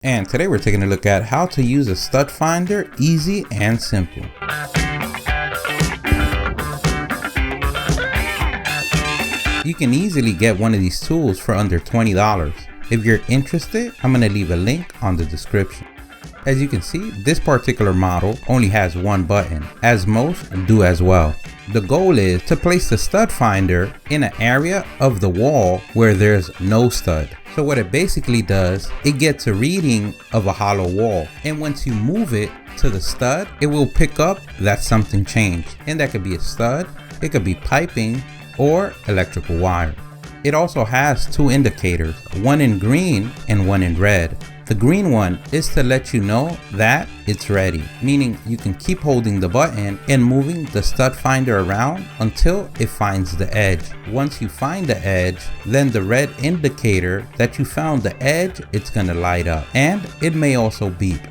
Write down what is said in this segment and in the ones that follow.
And today we're taking a look at how to use a stud finder easy and simple. You can easily get one of these tools for under $20. If you're interested, I'm going to leave a link on the description. As you can see, this particular model only has one button, as most do as well. The goal is to place the stud finder in an area of the wall where there's no stud. So what it basically does, it gets a reading of a hollow wall, and once you move it to the stud, it will pick up that something changed, and that could be a stud, it could be piping, or electrical wire. It also has two indicators, one in green and one in red. The green one is to let you know that it's ready, meaning you can keep holding the button and moving the stud finder around until it finds the edge. Once you find the edge, then the red indicator that you found the edge, it's gonna light up, and it may also beep.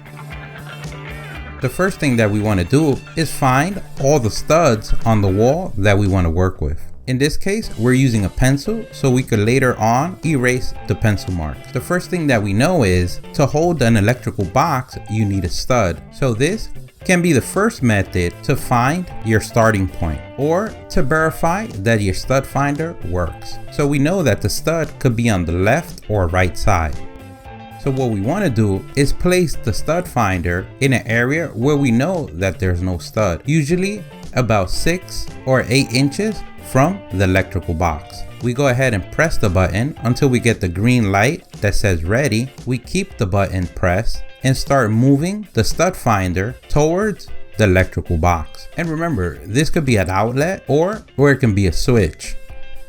The first thing that we want to do is find all the studs on the wall that we want to work with. In this case, we're using a pencil so we could later on erase the pencil marks. The first thing that we know is to hold an electrical box, you need a stud. So this can be the first method to find your starting point or to verify that your stud finder works. So we know that the stud could be on the left or right side. So what we want to do is place the stud finder in an area where we know that there's no stud, usually about 6 or 8 inches from the electrical box. We go ahead and press the button until we get the green light that says ready. We keep the button pressed and start moving the stud finder towards the electrical box. And remember, this could be an outlet or it can be a switch.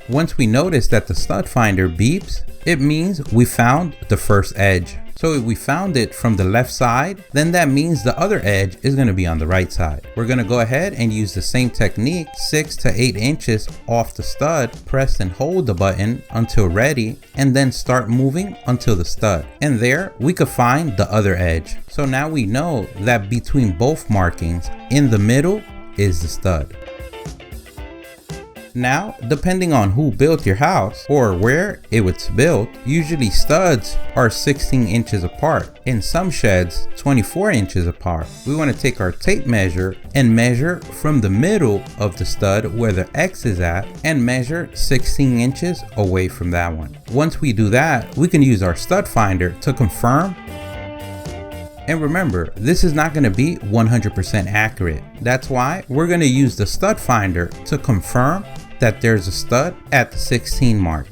Once we notice that the stud finder beeps, it means we found the first edge. So if we found it from the left side, then that means the other edge is going to be on the right side. We're going to go ahead and use the same technique, 6 to 8 inches off the stud, press and hold the button until ready, and then start moving until the stud. And there we could find the other edge. So now we know that between both markings, in the middle is the stud. Now, depending on who built your house or where it was built, usually studs are 16 inches apart. In some sheds, 24 inches apart. We want to take our tape measure and measure from the middle of the stud where the X is at and measure 16 inches away from that one. Once we do that, we can use our stud finder to confirm. And remember, this is not going to be 100% accurate. That's why we're going to use the stud finder to confirm that there's a stud at the 16 mark.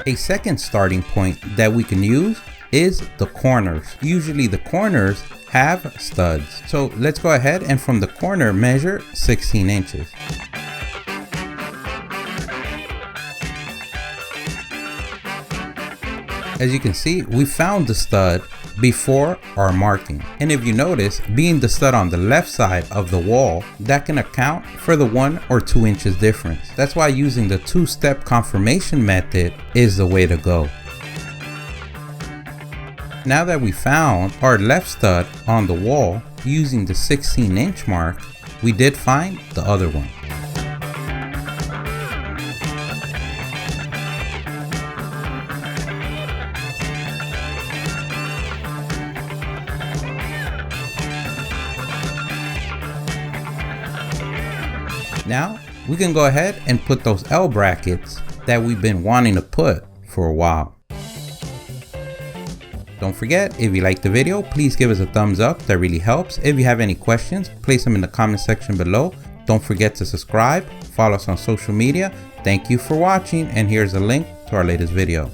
A second starting point that we can use is the corners. Usually the corners have studs. So let's go ahead and from the corner measure 16 inches. As you can see, we found the stud before our marking. And if you notice, being the stud on the left side of the wall, that can account for the 1 or 2 inches difference. That's why using the two-step confirmation method is the way to go. Now that we found our left stud on the wall using the 16-inch mark, we did find the other one. Now we can go ahead and put those L brackets that we've been wanting to put for a while. Don't forget, if you liked the video, please give us a thumbs up. That really helps. If you have any questions, place them in the comment section below. Don't forget to subscribe, follow us on social media. Thank you for watching, and here's a link to our latest video.